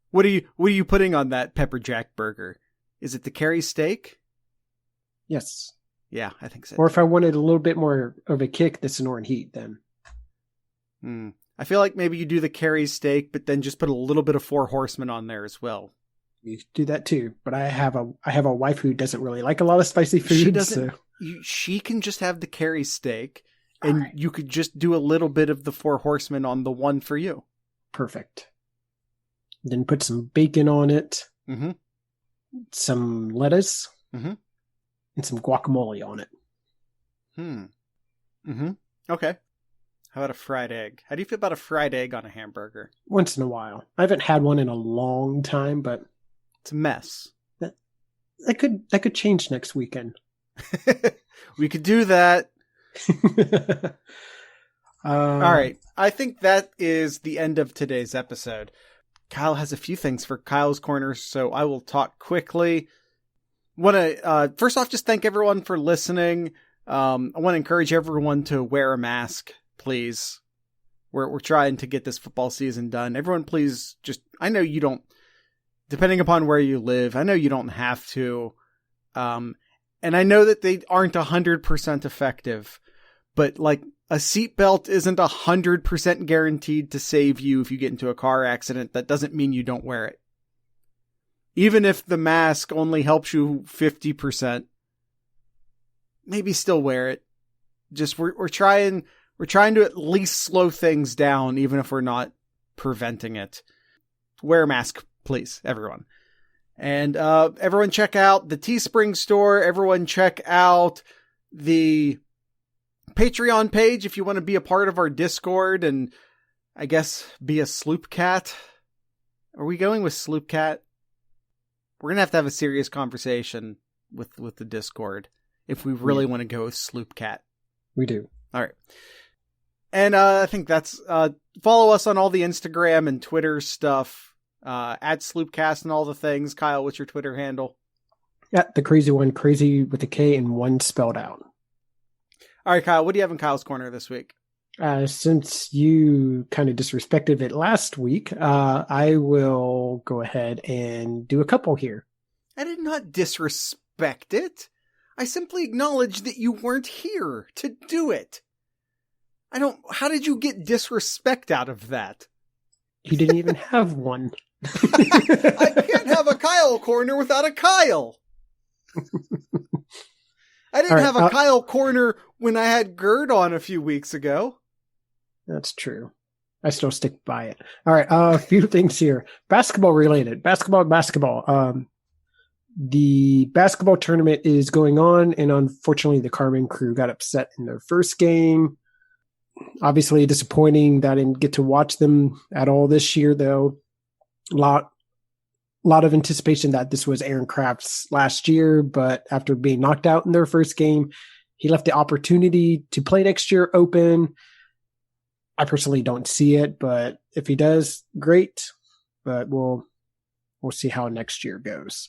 What are you putting on that pepper jack burger? Is it the Kerry steak? Yes. Yeah, I think so. Or if I wanted a little bit more of a kick, the Sonoran Heat then. I feel like maybe you do the Kerry steak, but then just put a little bit of Four Horsemen on there as well. You do that too, but I have a wife who doesn't really like a lot of spicy food. She doesn't. She can just have the Kerry steak, and you could just do a little bit of the Four Horsemen on the one for you. Perfect. Then put some bacon on it, some lettuce, and some guacamole on it. Okay. How about a fried egg? How do you feel about a fried egg on a hamburger? Once in a while. I haven't had one in a long time, but it's a mess. That could change next weekend. We could do that. All right. I think that is the end of today's episode. Kyle has a few things for Kyle's Corner, so I will talk quickly. Want to first off just thank everyone for listening. I want to encourage everyone to wear a mask, please. We're trying to get this football season done. Everyone, please, just, I know you don't, depending upon where you live, I know you don't have to. And I know that they aren't 100% effective, but like a seatbelt isn't 100% guaranteed to save you if you get into a car accident. That doesn't mean you don't wear it. Even if the mask only helps you 50%, maybe still wear it. Just we're trying to at least slow things down, even if we're not preventing it. Wear a mask, please, everyone. And everyone check out the Teespring store. Everyone check out the Patreon page if you want to be a part of our Discord and I guess be a Sloop Cat. Are we going with Sloop Cat? We're going to have a serious conversation with the Discord if we really want to go with Sloop Cat. We do. All right. And I think that's follow us on all the Instagram and Twitter stuff. At Sloopcast and all the things. Kyle, what's your Twitter handle? Yeah, the crazy one, crazy with a K and one spelled out. All right, Kyle, what do you have in Kyle's Corner this week? Since you kind of disrespected it last week, I will go ahead and do a couple here. I did not disrespect it. I simply acknowledged that you weren't here to do it. How did you get disrespect out of that? You didn't even have one. I can't have a Kyle Corner without a Kyle. I didn't have a Kyle Corner when I had Gerd on a few weeks ago. That's true. I still stick by it. All right, a few things here. Basketball related. Basketball. The basketball tournament is going on, and unfortunately the Carmen crew got upset in their first game. Obviously disappointing that I didn't get to watch them at all this year, though. A lot of anticipation that this was Aaron Kraft's last year, but after being knocked out in their first game, he left the opportunity to play next year open. I personally don't see it, but if he does, great. But we'll see how next year goes.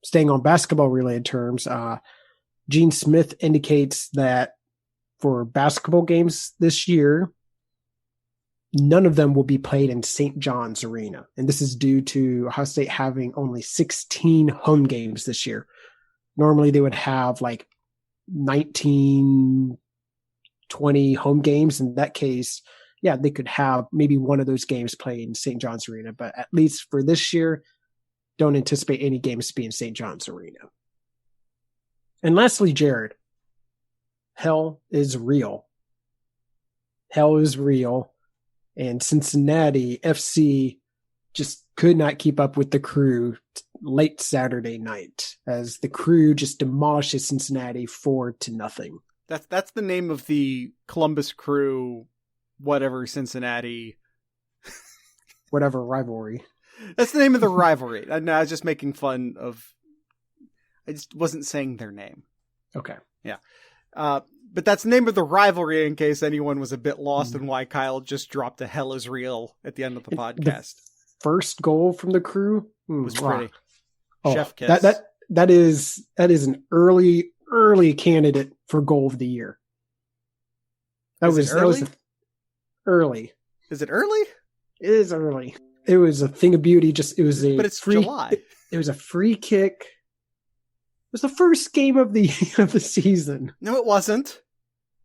Staying on basketball related terms, Gene Smith indicates that for basketball games this year, none of them will be played in St. John's Arena. And this is due to Ohio State having only 16 home games this year. Normally they would have like 19, 20 home games. In that case, yeah, they could have maybe one of those games played in St. John's Arena. But at least for this year, don't anticipate any games to be in St. John's Arena. And lastly, Jared, hell is real. hell is real, and Cincinnati FC just could not keep up with the Crew late Saturday night as the Crew just demolishes Cincinnati 4-0. That's the name of the Columbus Crew, whatever Cincinnati, whatever rivalry. That's the name of the rivalry. I was just making fun of. I just wasn't saying their name. Okay. Yeah. But that's the name of the rivalry in case anyone was a bit lost in why Kyle just dropped a hell is real at the end of the podcast. The first goal from the Crew was pretty. Oh, Chef kiss. That is an early candidate for goal of the year. That was early. Is it early? It is early. It was a thing of beauty. But it's July. It was a free kick. It was the first game of the season. No, it wasn't.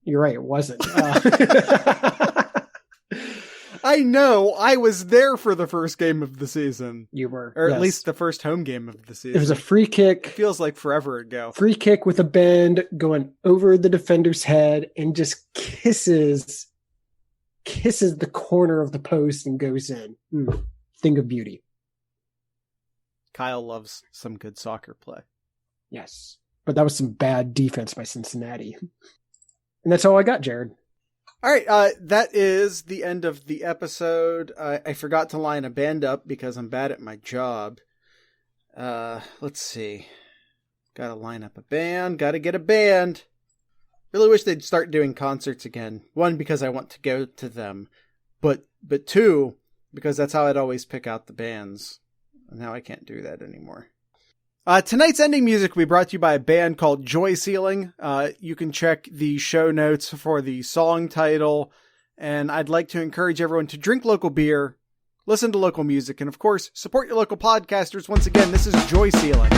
You're right. It wasn't. I know. I was there for the first game of the season. You were. Or yes. at least the first home game of the season. It was a free kick. It feels like forever ago. Free kick with a bend going over the defender's head and just kisses the corner of the post and goes in. Thing of beauty. Kyle loves some good soccer play. Yes. But that was some bad defense by Cincinnati. And that's all I got, Jared. All right, that is the end of the episode. I forgot to line a band up because I'm bad at my job. Let's see. Gotta line up a band. Gotta get a band. Really wish they'd start doing concerts again. One, because I want to go to them. But two, because that's how I'd always pick out the bands. And now I can't do that anymore. Tonight's ending music will be brought to you by a band called Joy Ceiling. You can check the show notes for the song title. And I'd like to encourage everyone to drink local beer, listen to local music, and of course, support your local podcasters. Once again, this is Joy Ceiling.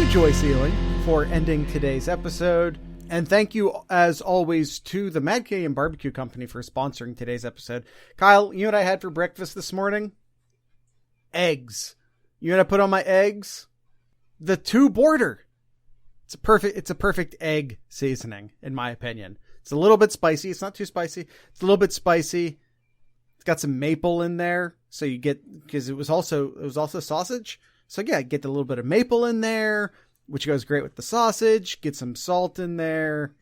Joy Ceiling for ending today's episode. And thank you, as always, to the Mad Canadian Barbecue Company for sponsoring today's episode. Kyle, you know what I had for breakfast this morning? Eggs. You know what I put on my eggs? The 2-border. It's a perfect egg seasoning, in my opinion. It's a little bit spicy. It's not too spicy. It's a little bit spicy. It's got some maple in there. So you get, because it was also sausage. So yeah, get a little bit of maple in there, which goes great with the sausage. Get some salt in there.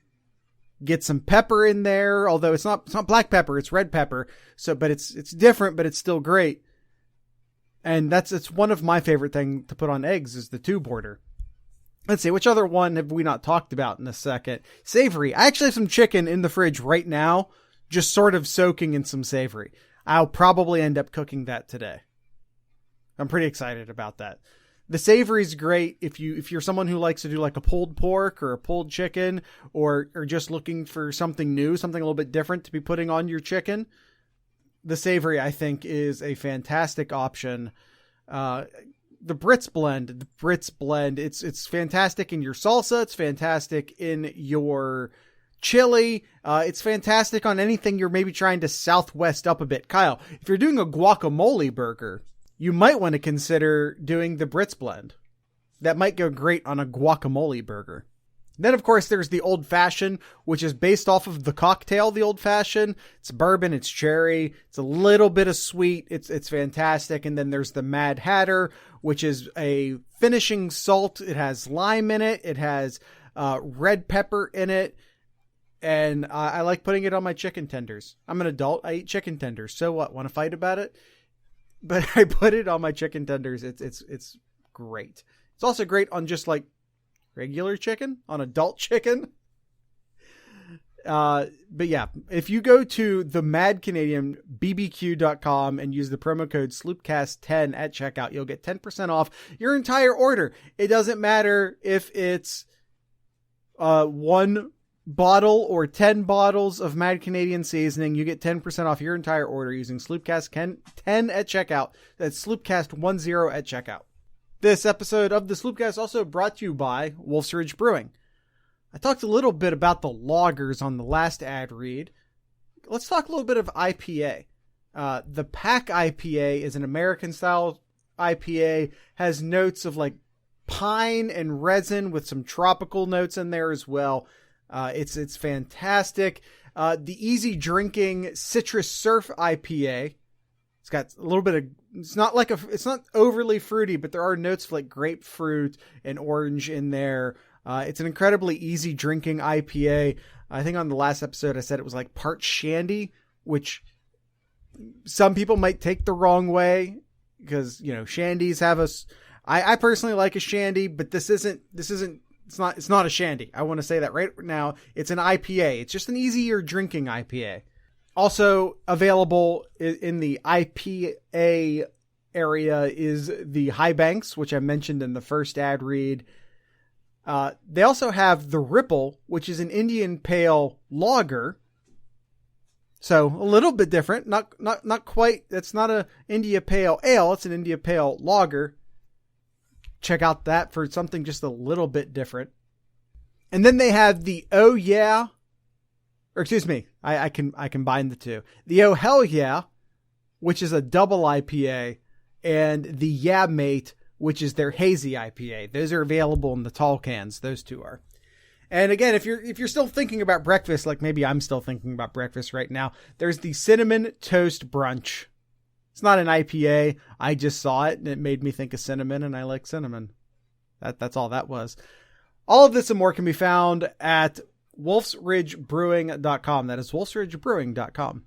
Get some pepper in there, although it's not black pepper, it's red pepper. So, but it's different, but it's still great. And it's one of my favorite thing to put on eggs is the two border. Let's see, which other one have we not talked about in a second? Savory. I actually have some chicken in the fridge right now, just sort of soaking in some savory. I'll probably end up cooking that today. I'm pretty excited about that. The savory is great if you're someone who likes to do like a pulled pork or a pulled chicken, or just looking for something new, something a little bit different to be putting on your chicken. The savory, I think, is a fantastic option. The Brits blend, it's fantastic in your salsa. It's fantastic in your chili. It's fantastic on anything you're maybe trying to southwest up a bit. Kyle, if you're doing a guacamole burger, you might want to consider doing the Brits blend. That might go great on a guacamole burger. Then, of course, there's the Old Fashioned, which is based off of the cocktail, the Old Fashioned. It's bourbon, it's cherry, it's a little bit of sweet. It's fantastic. And then there's the Mad Hatter, which is a finishing salt. It has lime in it. It has red pepper in it. And I like putting it on my chicken tenders. I'm an adult. I eat chicken tenders. So what? Want to fight about it? But I put it on my chicken tenders. It's great. It's also great on just like regular chicken, on adult chicken. But yeah, if you go to the Mad Canadian BBQ.com and use the promo code SloopCast10 at checkout, you'll get 10% off your entire order. It doesn't matter if it's one bottle or 10 bottles of Mad Canadian seasoning. You get 10% off your entire order using SloopCast10 at checkout. That's SloopCast10 at checkout. This episode of the Sloopcast also brought to you by Wolf's Ridge Brewing. I talked a little bit about the lagers on the last ad read. Let's talk a little bit of IPA. The Pack IPA is an American style IPA, has notes of like pine and resin with some tropical notes in there as well. It's fantastic. The easy drinking Citrus Surf IPA. It's got a little bit of, it's not overly fruity, but there are notes of like grapefruit and orange in there. It's an incredibly easy drinking IPA. I think on the last episode I said it was like part shandy, which some people might take the wrong way because, you know, shandies have I personally like a shandy, but it's not a shandy. I want to say that right now. It's an IPA. It's just an easier drinking IPA. Also available in the IPA area is the High Banks, which I mentioned in the first ad read. They also have the Ripple, which is an Indian Pale Lager. So a little bit different. Not quite. That's not a India Pale Ale. It's an India Pale Lager. Check out that for something just a little bit different. And then they have the Oh Yeah, or excuse me, I combine the two. The Oh Hell Yeah, which is a double IPA, and the Yeah Mate, which is their hazy IPA. Those are available in the tall cans. Those two are. And again, if you're still thinking about breakfast, like maybe I'm still thinking about breakfast right now, there's the Cinnamon Toast Brunch. It's not an IPA. I just saw it and it made me think of cinnamon, and I like cinnamon. That's all that was. All of this and more can be found at wolfsridgebrewing.com. That is wolfsridgebrewing.com.